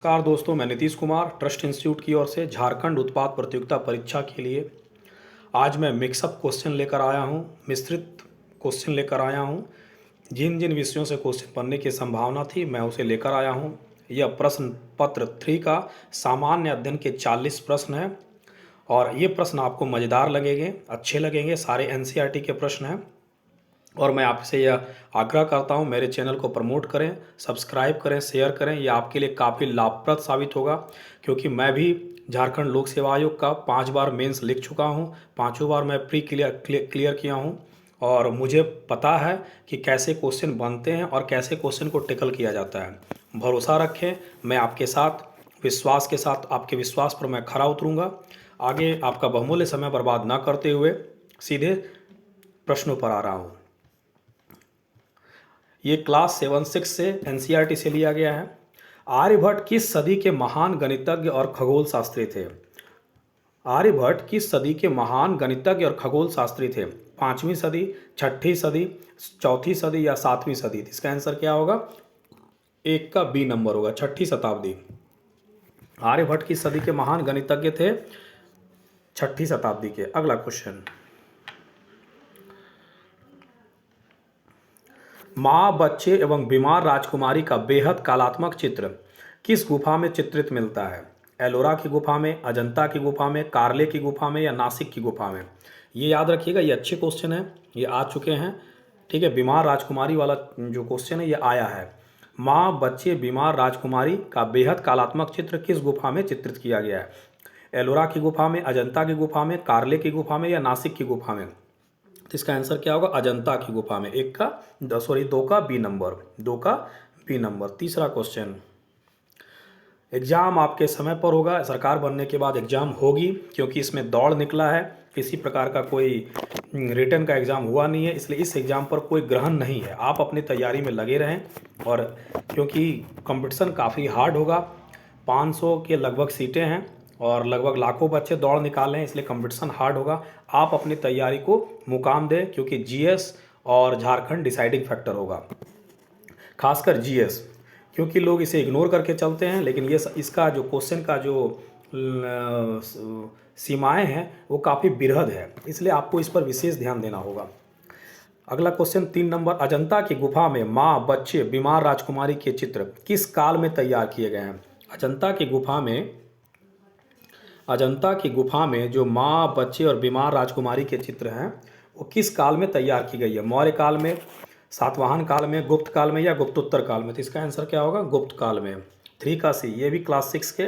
नमस्कार दोस्तों, मैं नीतीश कुमार ट्रस्ट इंस्टीट्यूट की ओर से झारखंड उत्पाद प्रतियोगिता परीक्षा के लिए आज मैं मिक्सअप क्वेश्चन लेकर आया हूं, मिश्रित क्वेश्चन लेकर आया हूं। जिन जिन विषयों से क्वेश्चन बनने की संभावना थी मैं उसे लेकर आया हूं। यह प्रश्न पत्र 3 का सामान्य अध्ययन के 40 प्रश्न हैं और ये प्रश्न आपको मज़ेदार लगेंगे, अच्छे लगेंगे। सारे एनसीईआरटी के प्रश्न हैं और मैं आपसे यह आग्रह करता हूं मेरे चैनल को प्रमोट करें, सब्सक्राइब करें, शेयर करें। यह आपके लिए काफ़ी लाभप्रद साबित होगा क्योंकि मैं भी झारखंड लोक सेवा आयोग का 5 बार मेंस लिख चुका हूं, पांचों बार मैं प्री क्लियर किया हूं और मुझे पता है कि कैसे क्वेश्चन बनते हैं और कैसे क्वेश्चन को टेकल किया जाता है। भरोसा रखें, मैं आपके साथ विश्वास के साथ आपके विश्वास पर मैं खरा उतरूँगा। आगे आपका बहुमूल्य समय बर्बाद ना करते हुए सीधे प्रश्नों पर आ रहा हूँ। ये क्लास 7-6 से एनसीईआरटी से लिया गया है। आर्यभट्ट किस सदी के महान गणितज्ञ और खगोल शास्त्री थे? आर्यभट्ट किस सदी के महान गणितज्ञ और खगोल शास्त्री थे? 5वीं सदी, 6ठी सदी, 4थी सदी या 7वीं सदी? इसका आंसर क्या होगा? एक का बी नंबर होगा, 6ठी शताब्दी। आर्यभट्ट किस सदी के महान गणितज्ञ थे? 6ठी शताब्दी के। अगला क्वेश्चन, माँ, बच्चे एवं बीमार राजकुमारी का बेहद कलात्मक चित्र किस गुफा में चित्रित मिलता है? एलोरा की गुफा में, अजंता की गुफा में, कार्ले की गुफा में या नासिक की गुफा में? ये याद रखिएगा, ये अच्छे क्वेश्चन है, ये आ चुके हैं। ठीक है, बीमार राजकुमारी वाला जो क्वेश्चन है ये आया है। माँ, बच्चे, बीमार राजकुमारी का बेहद कलात्मक चित्र किस गुफा में चित्रित किया गया है? एलोरा की गुफा में, अजंता की गुफा में, कार्ले की गुफा में या नासिक की गुफा में? तो इसका आंसर क्या होगा? अजंता की गुफा में। दो का बी नंबर, 2 का बी नंबर। तीसरा क्वेश्चन, एग्जाम आपके समय पर होगा, सरकार बनने के बाद एग्जाम होगी क्योंकि इसमें दौड़ निकला है। किसी प्रकार का कोई रिटर्न का एग्ज़ाम हुआ नहीं है, इसलिए इस एग्ज़ाम पर कोई ग्रहण नहीं है। आप अपनी तैयारी में लगे रहें और क्योंकि कंपटीशन काफ़ी हार्ड होगा, 500 के लगभग सीटें हैं और लगभग लाखों बच्चे दौड़ निकाल रहे हैं, इसलिए कंपटीशन हार्ड होगा। आप अपनी तैयारी को मुकाम दें क्योंकि जीएस और झारखंड डिसाइडिंग फैक्टर होगा, खासकर जीएस, क्योंकि लोग इसे इग्नोर करके चलते हैं, लेकिन ये इसका जो क्वेश्चन का जो सीमाएं हैं वो काफ़ी बृहद है, इसलिए आपको इस पर विशेष ध्यान देना होगा। अगला क्वेश्चन 3 नंबर, अजंता की गुफा में माँ, बच्चे, बीमार राजकुमारी के चित्र किस काल में तैयार किए गए हैं? अजंता की गुफा में जो माँ, बच्चे और बीमार राजकुमारी के चित्र हैं वो किस काल में तैयार की गई है? मौर्य काल में, सातवाहन काल में, गुप्त काल में या गुप्तोत्तर काल में? तो इसका आंसर क्या होगा? गुप्त काल में। 3 का सी। ये भी क्लास 6 के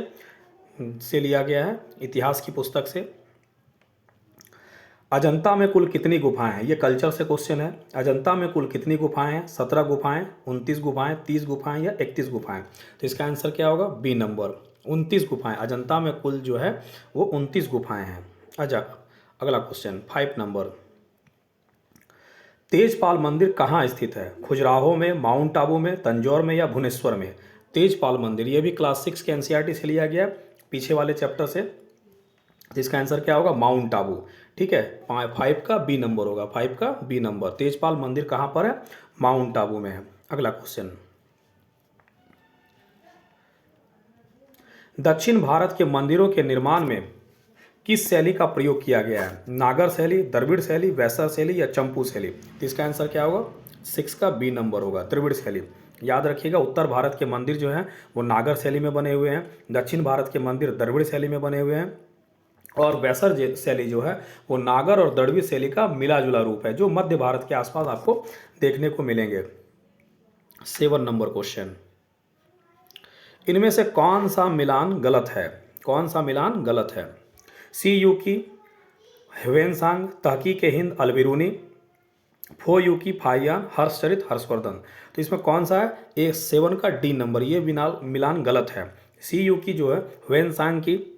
से लिया गया है, इतिहास की पुस्तक से। अजंता में कुल कितनी गुफाएं हैं? ये कल्चर से क्वेश्चन है। अजंता में कुल कितनी गुफाएं हैं? 17 गुफाएं, 29 गुफाएं, 30 गुफाएं या 31 गुफाएं? तो इसका आंसर क्या होगा? बी नंबर, 29 गुफाएं। अजंता में कुल जो है वो 29 गुफाएं हैं। अच्छा, अगला क्वेश्चन 5 नंबर, तेजपाल मंदिर कहाँ स्थित है? खजुराहो में, माउंट आबू में, तंजौर में या भुवनेश्वर में? तेजपाल मंदिर, ये भी क्लास 6 के एनसीईआरटी से लिया गया पीछे वाले चैप्टर से। इसका आंसर क्या होगा? माउंट आबू। ठीक है, 5 का बी नंबर होगा, 5 का बी नंबर। तेजपाल मंदिर कहाँ पर है? माउंट आबू में है। अगला क्वेश्चन, दक्षिण भारत के मंदिरों के निर्माण में किस शैली का प्रयोग किया गया है? नागर शैली, द्रविड़ शैली, वैसर शैली या चंपू शैली? तो इसका आंसर क्या होगा? 6 का बी नंबर होगा, द्रविड़ शैली। याद रखिएगा, उत्तर भारत के मंदिर जो हैं वो नागर शैली में बने हुए हैं, दक्षिण भारत के मंदिर द्रविड़ शैली में बने हुए हैं और वैसर शैली जो है वो नागर और द्रविड़ शैली का मिला जुला रूप है जो मध्य भारत के आसपास आपको देखने को मिलेंगे। 7 नंबर क्वेश्चन, इनमें से कौन सा मिलान गलत है? कौन सा मिलान गलत है? सी यू की ह्वेनसांग, तहकीक हिंद अलबिरूनी, फो यू की फाहियान, हर्षचरित हर्षवर्धन? तो इसमें कौन सा है? ए 7 का डी नंबर, ये मिलान गलत है। सी यू की जो है ह्वेनसांग की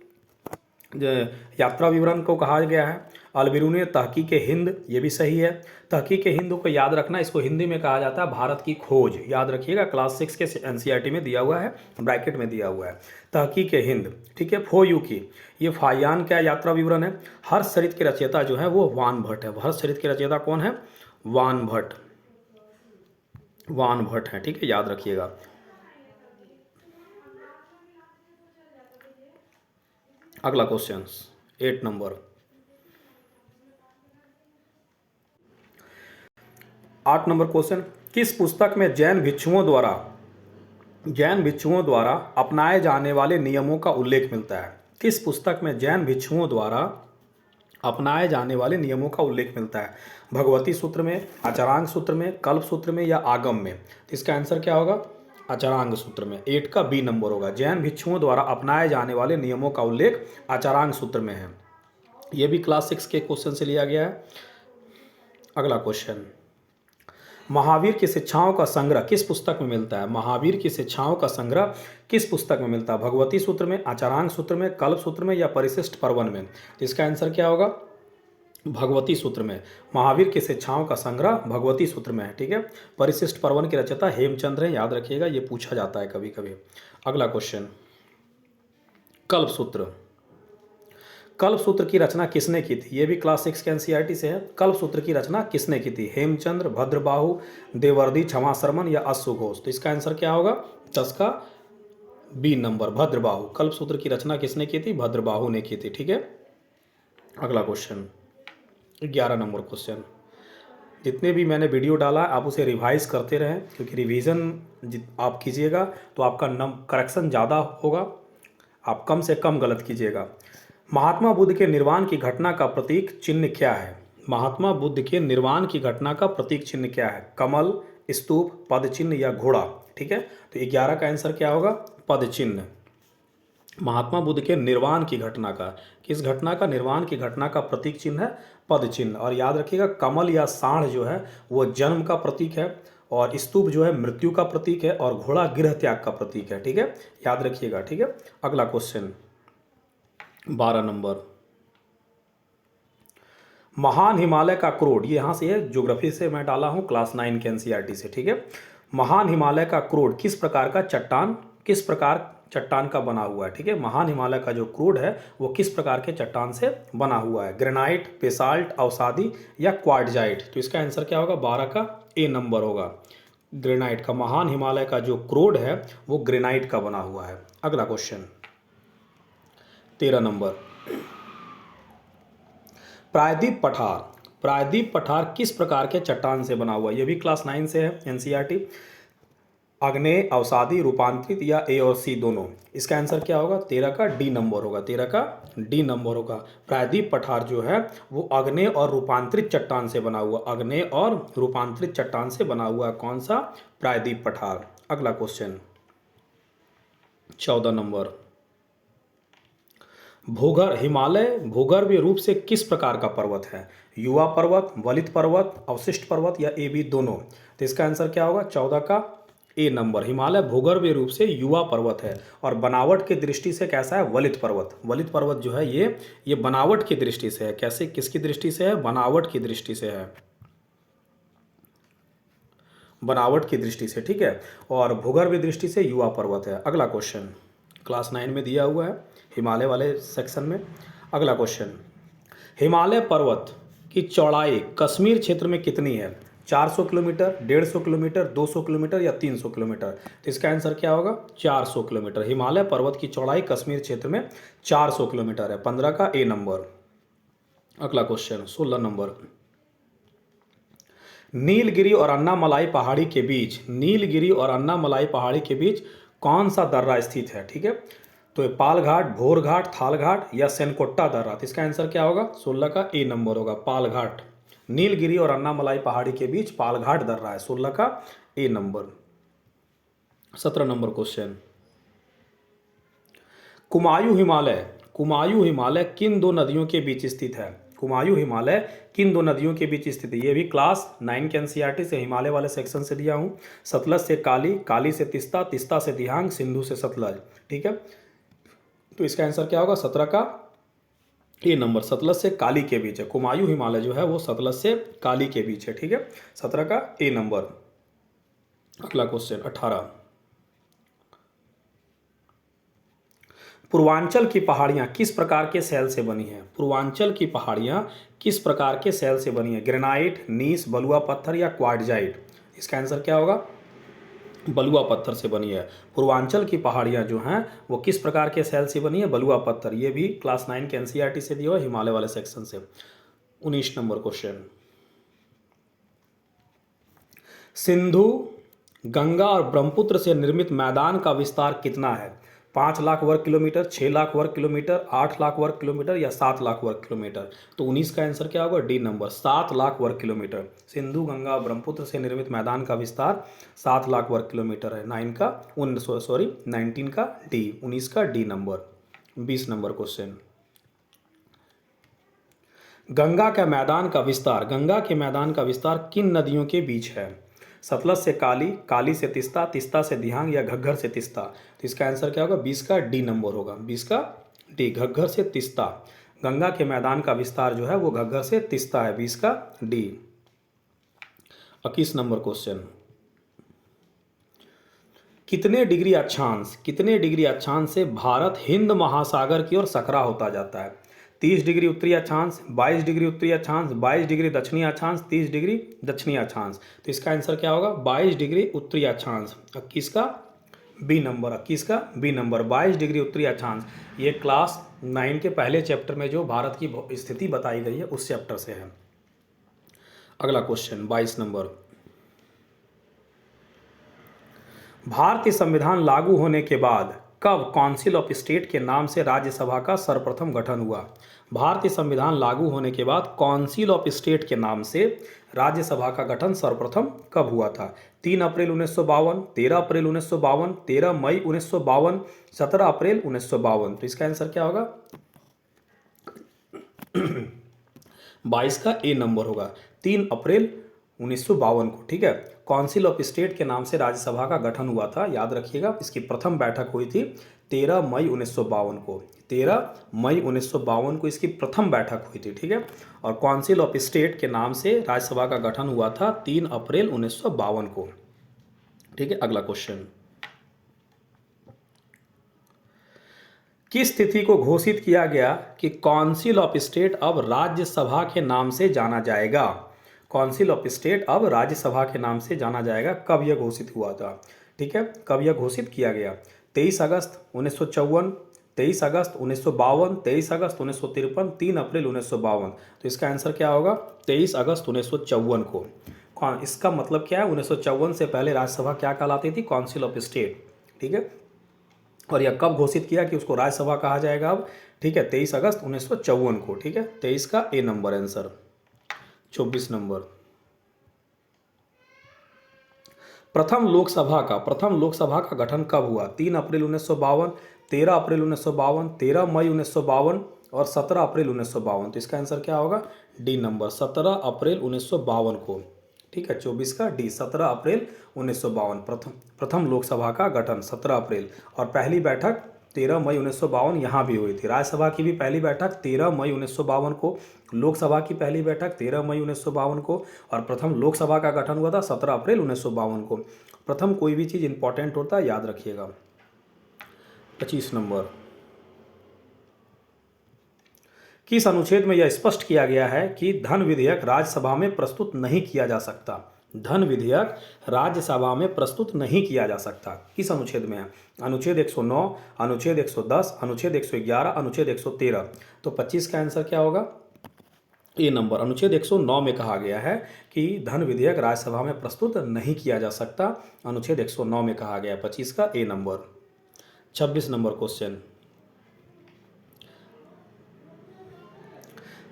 यात्रा विवरण को कहा गया है, अलबिरूनी तहकीक हिंद, ये भी सही है। तहकीक हिंद को याद रखना, इसको हिंदी में कहा जाता है भारत की खोज। याद रखिएगा, क्लास 6 के एनसीईआरटी में दिया हुआ है, ब्रैकेट में दिया हुआ है तहकीक हिंद। ठीक है, फो यू की ये फाहियान का यात्रा विवरण है। हर्षचरित के रचयिता जो है वो वान भट्ट है। हर्षचरित के रचयिता कौन है? वान भट्ट है। ठीक है, याद रखिएगा। अगला क्वेश्चन 8 नंबर। 8 नंबर क्वेश्चन, किस पुस्तक में जैन भिक्षुओं द्वारा अपनाए जाने वाले नियमों का उल्लेख मिलता है? किस पुस्तक में जैन भिक्षुओं द्वारा अपनाए जाने वाले नियमों का उल्लेख मिलता है? भगवती सूत्र में, आचरांग सूत्र में, कल्प सूत्र में या आगम में? तो इसका आंसर क्या होगा? आचरांग सूत्र में। 8 का बी नंबर होगा। जैन भिक्षुओं द्वारा अपनाए जाने वाले नियमों का उल्लेख आचरांग सूत्र में है। यह भी क्लास 6 के क्वेश्चन से लिया गया है। अगला क्वेश्चन, महावीर की शिक्षाओं का संग्रह किस पुस्तक में मिलता है? महावीर की शिक्षाओं का संग्रह किस पुस्तक में मिलता है? भगवती सूत्र में, आचरांग सूत्र में, कल्प सूत्र में या परिशिष्ट पर्वन में? तो इसका आंसर क्या होगा? भगवती सूत्र में। महावीर की शिक्षाओं का संग्रह भगवती सूत्र में है। ठीक है। परिशिष्ट पर्वन के रचयिता हेमचंद्र हैं, याद रखिएगा, ये पूछा जाता है कभी कभी। अगला क्वेश्चन, कल्प सूत्र। कल्प सूत्र की रचना किसने की थी? ये भी क्लास 6 के एनसीईआरटी से है। कल्प सूत्र की रचना किसने की थी? हेमचंद्र, भद्रबाहु, देवर्षि, क्षमा शर्मन या अश्वघोष? तो इसका आंसर क्या होगा? 10 का बी नंबर, भद्रबाहु। कल्प सूत्र की रचना किसने की थी? भद्रबाहु ने की थी। ठीक है। अगला क्वेश्चन 11 नंबर क्वेश्चन। जितने भी मैंने वीडियो डाला आप उसे रिवाइज करते रहें, क्योंकि रिवीजन आप कीजिएगा तो आपका करेक्शन ज़्यादा होगा, आप कम से कम गलत कीजिएगा। महात्मा बुद्ध के निर्वाण की घटना का प्रतीक चिन्ह क्या है? महात्मा बुद्ध के निर्वाण की घटना का प्रतीक चिन्ह क्या है? कमल, स्तूप, पद चिन्ह या घोड़ा? ठीक है। तो 11 का आंसर क्या होगा? पद चिन्ह। महात्मा बुद्ध के निर्वाण की घटना का, किस घटना का? निर्वाण की घटना का प्रतीक चिन्ह है पद चिन्ह। और याद रखिएगा, कमल या सांड जो है वो जन्म का प्रतीक है, और स्तूप जो है मृत्यु का प्रतीक है, और घोड़ा गृह त्याग का प्रतीक है। ठीक है, याद रखिएगा। ठीक है। अगला क्वेश्चन 12 नंबर, महान हिमालय का क्रोड, ये यहाँ से है, ज्योग्राफी से मैं डाला हूँ, क्लास 9 के एनसीईआरटी से। ठीक है। महान हिमालय का क्रोड किस प्रकार का चट्टान का बना हुआ है? ठीक है। महान हिमालय का जो क्रोड है वो किस प्रकार के चट्टान से बना हुआ है? ग्रेनाइट, बेसाल्ट, अवसादी या क्वार्टजाइट? तो इसका आंसर क्या होगा? 12 का ए नंबर होगा, ग्रेनाइट का। महान हिमालय का जो क्रोड है वो ग्रेनाइट का बना हुआ है। अगला क्वेश्चन 13 नंबर, प्रायद्वीप पठार किस प्रकार के चट्टान से बना हुआ है? यह भी क्लास 9 से है एनसीईआरटी। आग्नेय, अवसादी, रूपांतरित या ए और सी दोनों? इसका आंसर क्या होगा? 13 का डी नंबर होगा, 13 का डी नंबर होगा। प्रायद्वीप पठार जो है वो आग्नेय और रूपांतरित चट्टान से बना हुआ, आग्नेय और रूपांतरित चट्टान से बना हुआ। कौन सा? प्रायद्वीप पठार। अगला क्वेश्चन 14 नंबर, हिमालय भूगर्भीय रूप से किस प्रकार का पर्वत है? युवा पर्वत, वलित पर्वत, अवशिष्ट पर्वत या ए बी दोनों? तो इसका आंसर क्या होगा? 14 का ए नंबर। हिमालय भूगर्भीय रूप से युवा पर्वत है, और बनावट की दृष्टि से कैसा है? वलित पर्वत। वलित पर्वत जो है ये बनावट की दृष्टि से है। कैसे, किसकी दृष्टि से है? बनावट की दृष्टि से है, बनावट की दृष्टि से। ठीक है। और भूगर्भीय दृष्टि से युवा पर्वत है। अगला क्वेश्चन क्लास 9 में दिया हुआ है, हिमालय वाले सेक्शन में। अगला क्वेश्चन, हिमालय पर्वत की चौड़ाई कश्मीर क्षेत्र में कितनी है? 400 किलोमीटर, 150 किलोमीटर, 200 किलोमीटर या 300 किलोमीटर? तो इसका आंसर क्या होगा? 400 किलोमीटर। हिमालय पर्वत की चौड़ाई कश्मीर क्षेत्र में 400 किलोमीटर है। 15 का ए नंबर। अगला क्वेश्चन 16 नंबर, नीलगिरी और अन्नामलाई पहाड़ी के बीच कौन सा दर्रा स्थित है? ठीक है। तो पालघाट, भोरघाट, थालघाट या सेनकोट्टा दर्रा? तो इसका आंसर क्या होगा? 16 का ए नंबर होगा, पालघाट। नीलगिरी और अन्नामलाई पहाड़ी के बीच पालघाट दर्रा है, 16 का A number. 17 number question, Kumaon Himalaya किन दो नदियों के बीच स्थित है? कुमायूं हिमालय किन दो नदियों के बीच स्थित है? ये भी क्लास 9 के एनसीईआरटी से हिमालय वाले सेक्शन से दिया हूँ। सतलज से काली, काली से तिस्ता, तिस्ता से दिहांग, सिंधु से सतलज। ठीक है। तो इसका आंसर क्या होगा? 17 का ए नंबर, सतलज से काली के बीच है। कुमायूं हिमालय जो है वो सतलज से काली के बीच है। ठीक है। 17 का ए नंबर। अगला क्वेश्चन 18, पूर्वांचल की पहाड़ियां किस प्रकार के सेल से बनी है? पूर्वांचल की पहाड़ियां किस प्रकार के सेल से बनी है? ग्रेनाइट, नीस, बलुआ पत्थर या क्वार्टजाइट? इसका आंसर क्या होगा? बलुआ पत्थर से बनी है। पूर्वांचल की पहाड़ियाँ जो हैं वो किस प्रकार के सेल से बनी है? बलुआ पत्थर। ये भी क्लास 9 के एनसीईआरटी से दिया हुआ, हिमालय वाले सेक्शन से। 19 नंबर क्वेश्चन, सिंधु, गंगा और ब्रह्मपुत्र से निर्मित मैदान का विस्तार कितना है? 5 लाख वर्ग किलोमीटर, 6 लाख वर्ग किलोमीटर, 8 लाख वर्ग किलोमीटर या 7 लाख वर्ग किलोमीटर? तो 19 का आंसर क्या होगा? डी नंबर, 7 लाख वर्ग किलोमीटर। सिंधु, गंगा और ब्रह्मपुत्र से निर्मित मैदान का विस्तार 7 लाख वर्ग किलोमीटर है। 19 का डी, 19 का D number. 20 number question, Ganga के मैदान का विस्तार किन नदियों के बीच है? सतलज से काली, काली से तिस्ता, तिस्ता से दिहांग या घग्घर से तिस्ता? तो इसका आंसर क्या होगा? 20 का डी नंबर होगा। 20 का डी, घग्घर से तिस्ता। गंगा के मैदान का विस्तार जो है वो घग्घर से तिस्ता है। 20 का डी। 21 नंबर क्वेश्चन, कितने डिग्री अक्षांश से भारत हिंद महासागर की ओर सकरा होता जाता है? 30 डिग्री उत्तरी अक्षांश, 22 डिग्री उत्तरी अक्षांश, 22 डिग्री दक्षिणी अक्षांश, 30 डिग्री दक्षिणी अक्षांश? तो इसका आंसर क्या होगा? 22 डिग्री उत्तरी अक्षांश। 21 का बी नंबर, 21 का बी नंबर, 22 डिग्री उत्तरी अक्षांश। ये क्लास 9 के पहले चैप्टर में जो भारत की स्थिति बताई गई है उस चैप्टर से है। अगला क्वेश्चन 22 नंबर, भारतीय संविधान लागू होने के बाद कब काउंसिल ऑफ स्टेट के नाम से राज्यसभा का सर्वप्रथम गठन हुआ? भारतीय संविधान लागू होने के बाद काउंसिल ऑफ स्टेट के नाम से राज्यसभा का गठन सर्वप्रथम कब हुआ था? 3 अप्रैल 1952, 13 अप्रैल 1952, 13 मई 1952, 17 अप्रैल 1952? तो इसका आंसर क्या होगा? 22 का ए नंबर होगा, 3 अप्रैल 1952 को। ठीक है, काउंसिल ऑफ स्टेट के नाम से राज्यसभा का गठन हुआ था, याद रखिएगा। इसकी प्रथम बैठक हुई थी 13 मई 1952 को। 13 मई 1952 को इसकी प्रथम बैठक हुई थी। ठीक है, और काउंसिल ऑफ स्टेट के नाम से राज्यसभा का गठन हुआ था 3 अप्रैल 1952 को। ठीक है, अगला क्वेश्चन, किस तिथि को घोषित किया गया कि काउंसिल ऑफ स्टेट अब राज्यसभा के नाम से जाना जाएगा? काउंसिल ऑफ स्टेट अब राज्यसभा के नाम से जाना जाएगा, कब यह घोषित हुआ था? ठीक है, कब यह घोषित किया गया? 23 अगस्त 1954, 23 अगस्त 1952, 23 अगस्त 1953, 3 अप्रैल 1952? तो इसका आंसर क्या होगा? 23 अगस्त 1954 को। इसका मतलब क्या है? 1954 से पहले राज्यसभा क्या कहलाती थी? Council of state. ठीक है, और यह कब घोषित किया कि उसको राज्यसभा कहा जाएगा अब? ठीक है, 23 अगस्त 1954 को। ठीक है, 23 का ए नंबर आंसर। 24 नंबर, प्रथम लोकसभा का गठन कब हुआ? 3 अप्रैल 1952, 13 अप्रैल 1952, 13 मई 1952 और 17 अप्रैल 1952? तो इसका आंसर क्या होगा? डी नंबर, 17 अप्रैल 1952 को। ठीक है, 24 का डी, 17 अप्रैल 1952 प्रथम लोकसभा का गठन 17 अप्रैल। और पहली बैठक 13 मई 1952 यहाँ भी हुई थी। राज्यसभा की भी पहली बैठक 13 मई 1952 को, लोकसभा की पहली बैठक 13 मई 1952 को, और प्रथम लोकसभा का गठन हुआ था 17 अप्रैल 1952 को। प्रथम कोई भी चीज़ इंपॉर्टेंट होता है, याद रखिएगा। 25 नंबर, किस अनुच्छेद में यह स्पष्ट किया गया है कि धन विधेयक राज्यसभा में प्रस्तुत नहीं किया जा सकता? धन विधेयक राज्यसभा में प्रस्तुत नहीं किया जा सकता, किस अनुच्छेद में है? अनुच्छेद 109, अनुच्छेद 110, अनुच्छेद 111, अनुच्छेद 113? तो 25 का आंसर क्या होगा? ए नंबर, अनुच्छेद 109 में कहा गया है कि धन विधेयक राज्यसभा में प्रस्तुत नहीं किया जा सकता, अनुच्छेद 109 में कहा गया है। 25 का ए नंबर। 26 नंबर क्वेश्चन,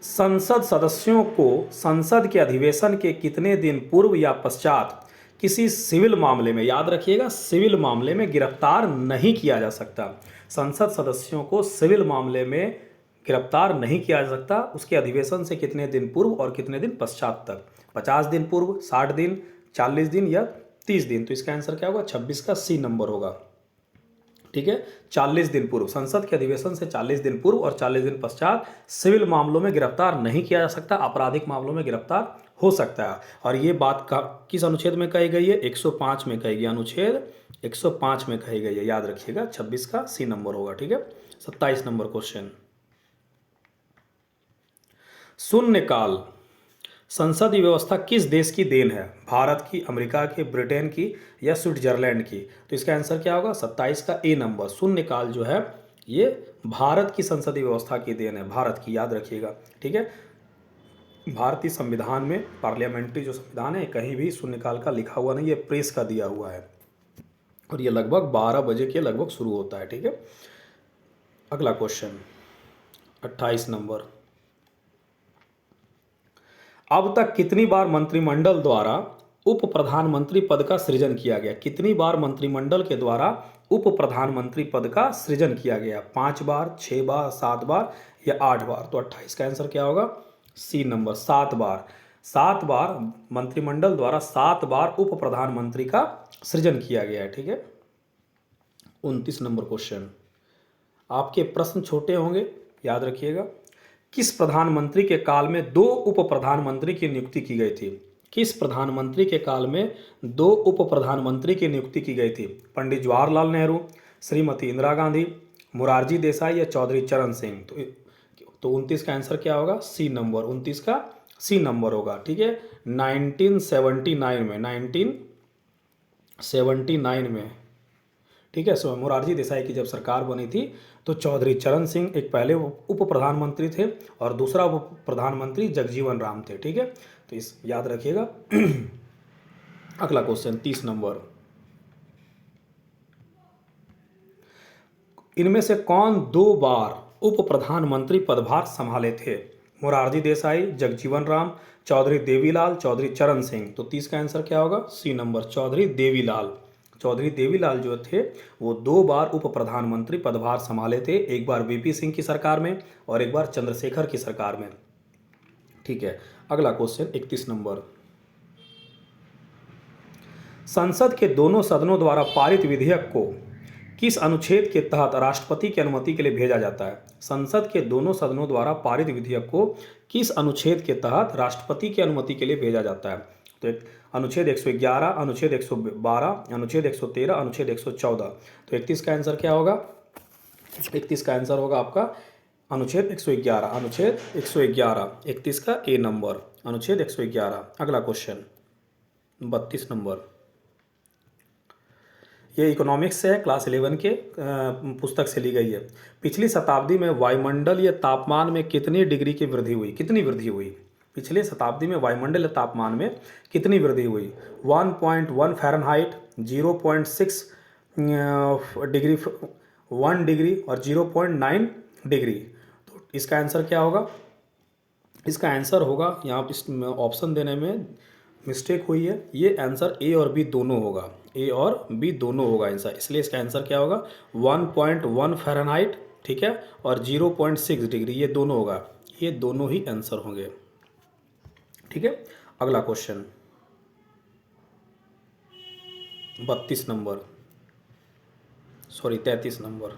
संसद सदस्यों को संसद के अधिवेशन के कितने दिन पूर्व या पश्चात किसी सिविल मामले में, याद रखिएगा, सिविल मामले में गिरफ्तार नहीं किया जा सकता? संसद सदस्यों को सिविल मामले में गिरफ्तार नहीं किया जा सकता उसके अधिवेशन से कितने दिन पूर्व और कितने दिन पश्चात तक? 50 दिन पूर्व, 60 दिन, 40 दिन या 30 दिन? तो इसका आंसर क्या होगा? 26 का सी नंबर होगा। ठीक है, 40 दिन पूर्व, संसद के अधिवेशन से 40 दिन पूर्व और 40 दिन पश्चात सिविल मामलों में गिरफ्तार नहीं किया जा सकता, आपराधिक मामलों में गिरफ्तार हो सकता है। और ये बात किस अनुच्छेद में कही गई है? 105 में कही गई, अनुच्छेद 105 में कही गई है, याद रखिएगा। 26 का सी नंबर होगा। ठीक है, 27 नंबर क्वेश्चन, संसदीय व्यवस्था किस देश की देन है? भारत की, अमेरिका की, ब्रिटेन की या स्विट्जरलैंड की? तो इसका आंसर क्या होगा? 27 का ए नंबर, शून्यकाल जो है ये भारत की संसदीय व्यवस्था की देन है, भारत की, याद रखिएगा। ठीक है, भारतीय संविधान में पार्लियामेंट्री जो संविधान है कहीं भी शून्यकाल का लिखा हुआ नहीं है, प्रेस का दिया हुआ है और ये लगभग 12 बजे के लगभग शुरू होता है। ठीक है, अगला क्वेश्चन 28 नंबर। अब तक कितनी बार मंत्रिमंडल द्वारा उप प्रधानमंत्री पद का सृजन किया गया? कितनी बार मंत्रिमंडल के द्वारा उप प्रधानमंत्री पद का सृजन किया गया? 5 बार, 6 बार, 7 बार या 8 बार? तो 28 का आंसर क्या होगा? सी नंबर, 7 बार। 7 बार मंत्रिमंडल द्वारा 7 बार उप प्रधानमंत्री का सृजन किया गया है। ठीक है, 29 नंबर क्वेश्चन। आपके प्रश्न छोटे होंगे, याद रखिएगा। किस प्रधानमंत्री के काल में 2 उप प्रधानमंत्री की नियुक्ति की गई थी? किस प्रधानमंत्री के काल में 2 उप प्रधानमंत्री की नियुक्ति की गई थी? पंडित जवाहरलाल नेहरू, श्रीमती इंदिरा गांधी, मोरारजी देसाई या चौधरी चरण सिंह? तो 29 का आंसर क्या होगा? सी नंबर, 29 का सी नंबर होगा। ठीक है, 1979 में, ठीक है, सो मोरारजी देसाई की जब सरकार बनी थी तो चौधरी चरण सिंह एक पहले उप प्रधानमंत्री थे और दूसरा उप प्रधानमंत्री जगजीवन राम थे। ठीक है, तो इस याद रखिएगा। अगला क्वेश्चन 30 नंबर। इनमें से कौन 2 बार उप प्रधानमंत्री पदभार संभाले थे? मोरारजी देसाई, जगजीवन राम, चौधरी देवीलाल, चौधरी चरण सिंह? तो 30 का आंसर क्या होगा? C number, Chaudhary Devilal. चौधरी देवीलाल जो थे वो 2 बार उप प्रधानमंत्री पदभार संभाले थे, एक बार वीपी सिंह की सरकार में और एक बार चंद्रशेखर की सरकार में। ठीक है, अगला क्वेश्चन 31 नंबर। संसद के दोनों सदनों द्वारा पारित विधेयक को किस अनुच्छेद के तहत राष्ट्रपति की अनुमति के लिए भेजा जाता है? संसद के दोनों सदनों द्वारा पारित विधेयक को किस अनुच्छेद के तहत राष्ट्रपति की अनुमति के लिए भेजा जाता है? तो एक अनुच्छेद 111, अनुच्छेद 112, अनुच्छेद 113, अनुच्छेद 114। तो 31 का आंसर क्या होगा? 31 का आंसर होगा आपका अनुच्छेद 111, अनुच्छेद 111, 31 का ए नंबर, अनुच्छेद 111। अगला क्वेश्चन 32 नंबर। ये इकोनॉमिक्स से है, क्लास 11 के पुस्तक से ली गई है। पिछली शताब्दी में वायुमंडलीय तापमान में कितनी डिग्री की वृद्धि हुई? कितनी वृद्धि हुई? पिछले शताब्दी में वायुमंडलीय तापमान में कितनी वृद्धि हुई? 1.1 फ़ारेनहाइट, 0.6 डिग्री, 1 डिग्री और 0.9 डिग्री? तो इसका आंसर क्या होगा? इसका आंसर होगा, यहाँ इस ऑप्शन देने में मिस्टेक हुई है, ये आंसर ए और बी दोनों होगा, ए और बी दोनों होगा आंसर। इसलिए इसका आंसर क्या होगा? 1.1 फ़ारेनहाइट, ठीक है, और 0.6 डिग्री, ये दोनों होगा, ये दोनों ही आंसर होंगे। ठीक है, अगला क्वेश्चन 32 नंबर, सॉरी 33 नंबर,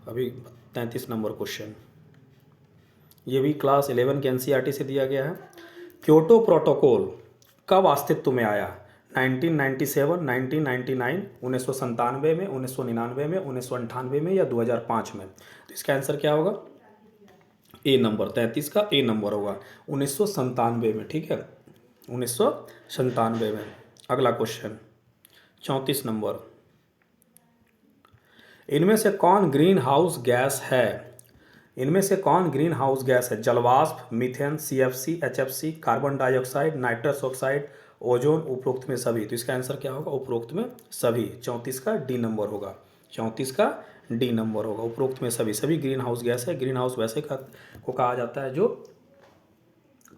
अभी 33 नंबर क्वेश्चन, ये भी क्लास 11 के एनसीईआरटी से दिया गया है। क्योटो प्रोटोकॉल कब अस्तित्व में आया? 1997, 1999, 1997 में, 1999 में, 1998 में या 2005 में? तो इसका आंसर क्या होगा? ए नंबर, 33 का ए नंबर होगा, 1997 में। ठीक है, 1997 में। अगला क्वेश्चन 34 नंबर। इनमें से कौन ग्रीन हाउस गैस है? इनमें से कौन ग्रीन हाउस गैस है? जलवाष्प, methane, CFC, HFC, carbon dioxide, nitrous oxide, ozone, उपरोक्त में सभी? तो इसका आंसर क्या होगा? उपरोक्त में सभी, 34 का डी नंबर होगा, 34 का डी नंबर होगा, उपरोक्त में सभी। सभी ग्रीन हाउस गैस है। ग्रीन हाउस वैसे को कहा जाता है जो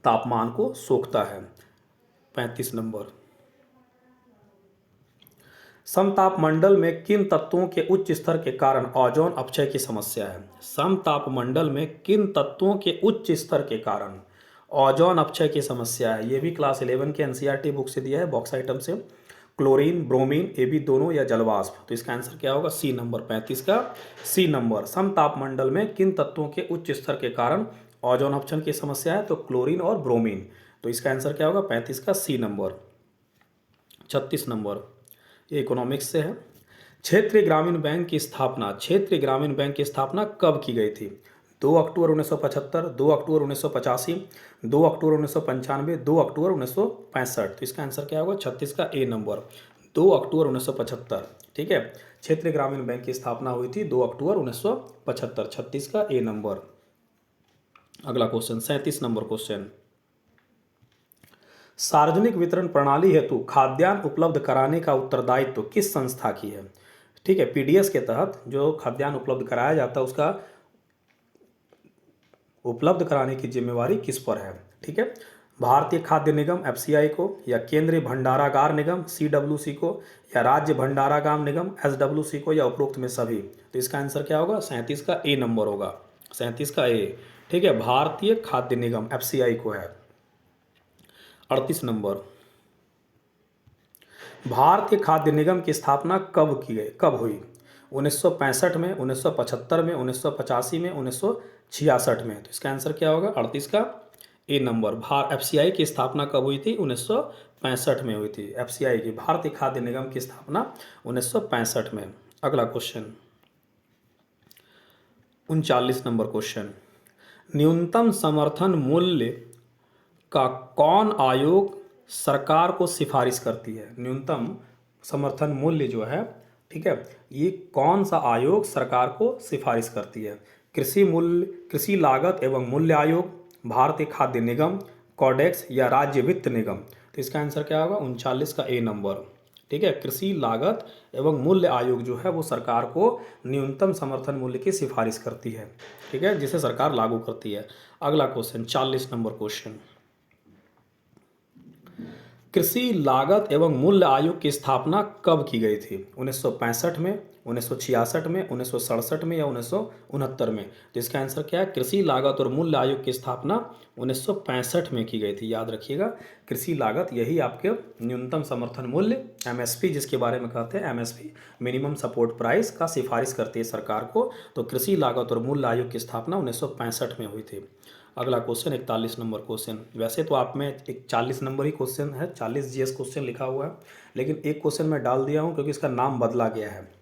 तापमान को सोखता है। 35 नंबर। समतापमंडल में किन तत्वों के उच्च स्तर के कारण ओजोन अपक्षय की समस्या है? समतापमंडल में किन तत्वों के उच्च स्तर के कारण ओजोन अपक्षय की समस्या है? ये भी क्लास 11 के एनसीईआरटी बुक से दिया है, बॉक्स आइटम से। क्लोरीन, ब्रोमीन, ये भी दोनों या जलवाष्प? तो इसका आंसर क्या होगा? सी नंबर, 35 का सी नंबर। समतापमंडल में किन तत्वों के उच्च स्तर के कारण ओजोन अपक्षय की समस्या है? तो क्लोरीन और ब्रोमीन। तो इसका आंसर क्या होगा? 35 का सी नंबर। 36 नंबर, ये इकोनॉमिक्स से है। क्षेत्रीय ग्रामीण बैंक की स्थापना, क्षेत्रीय ग्रामीण बैंक की स्थापना कब की गई थी? 2 अक्टूबर 1975, 2 अक्टूबर 1985, 2 अक्टूबर 1995, 2 अक्टूबर 1965। तो इसका आंसर क्या होगा? 36 का ए नंबर, 2 अक्टूबर 1975। ठीक है, क्षेत्रीय ग्रामीण बैंक की स्थापना हुई थी 2 अक्टूबर 1975, 36 का ए नंबर। अगला क्वेश्चन 37 नंबर क्वेश्चन, सार्वजनिक वितरण प्रणाली हेतु खाद्यान्न उपलब्ध कराने का उत्तरदायित्व किस संस्था की है? ठीक है, पीडीएस के तहत जो खाद्यान्न उपलब्ध कराया जाता है उसका उपलब्ध कराने की जिम्मेवारी किस पर है? ठीक है, भारतीय खाद्य निगम एफसीआई को, या केंद्रीय भंडारागार निगम सीडब्ल्यूसी को, या राज्य भंडारागार निगम एसडब्ल्यूसी को, या उपरोक्त में सभी। तो इसका आंसर क्या होगा? 37 का ए नंबर होगा, 37 का ए। ठीक है, भारतीय खाद्य निगम एफसीआई को है। 38 नंबर, भारतीय खाद्य निगम की स्थापना कब हुई? 1965 में, 1975 में, 1985 में, 1966 में। तो इसका आंसर क्या होगा? 38 का ए नंबर। एफसीआई की स्थापना कब हुई थी? 1965 में हुई थी। एफसीआई की, भारतीय खाद्य निगम की स्थापना 1965 में। अगला क्वेश्चन 39 नंबर क्वेश्चन, न्यूनतम समर्थन मूल्य का कौन आयोग सरकार को सिफारिश करती है? न्यूनतम समर्थन मूल्य जो है, ठीक है, ये कौन सा आयोग सरकार को सिफारिश करती है? कृषि लागत एवं मूल्य आयोग, भारतीय खाद्य निगम, कॉडेक्स, या राज्य वित्त निगम। तो इसका आंसर क्या होगा? 39 का ए नंबर। ठीक है, कृषि लागत एवं मूल्य आयोग जो है वो सरकार को न्यूनतम समर्थन मूल्य की सिफारिश करती है। ठीक है, जिसे सरकार लागू करती है। अगला क्वेश्चन 40 नंबर क्वेश्चन, कृषि लागत एवं मूल्य आयोग की स्थापना कब की गई थी? 1965 में, 1966 में, 1967 में, या 1969 में। तो इसका आंसर क्या है? कृषि लागत और मूल्य आयोग की स्थापना 1965 में की गई थी। याद रखिएगा, कृषि लागत यही आपके न्यूनतम समर्थन मूल्य एमएसपी जिसके बारे में कहते हैं, एमएसपी मिनिमम सपोर्ट प्राइस का सिफारिश करती है सरकार को। तो कृषि लागत और मूल्य आयोग की स्थापना 1965 में हुई थी। अगला क्वेश्चन 41 नंबर क्वेश्चन, वैसे तो आप में एक 40 नंबर ही क्वेश्चन है, 40 जीएस क्वेश्चन लिखा हुआ है, लेकिन एक क्वेश्चन मैं डाल दिया हूँ क्योंकि इसका नाम बदला गया है।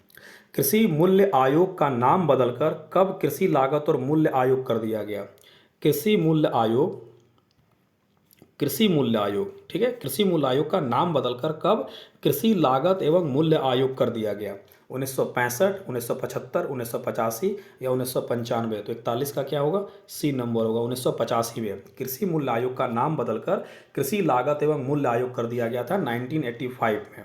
कृषि मूल्य आयोग का नाम बदलकर कब कृषि लागत और मूल्य आयोग कर दिया गया? कृषि मूल्य आयोग, ठीक है, कृषि मूल्य आयोग का नाम बदलकर कब कृषि लागत एवं मूल्य आयोग कर दिया गया? 1965, 1975, 1985, या 1995। तो 41 का क्या होगा? सी नंबर होगा, 1985 में कृषि मूल्य आयोग का नाम बदलकर कृषि लागत एवं मूल्य आयोग कर दिया गया था 1985 में।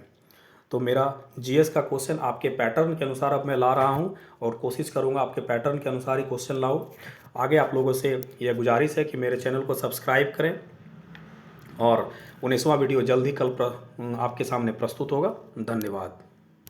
तो मेरा जीएस का क्वेश्चन आपके पैटर्न के अनुसार अब मैं ला रहा हूं और कोशिश करूंगा आपके पैटर्न के अनुसार ही क्वेश्चन लाऊं। आगे आप लोगों से यह गुजारिश है कि मेरे चैनल को सब्सक्राइब करें, और 19वां वीडियो जल्द ही कल आपके सामने प्रस्तुत होगा। धन्यवाद।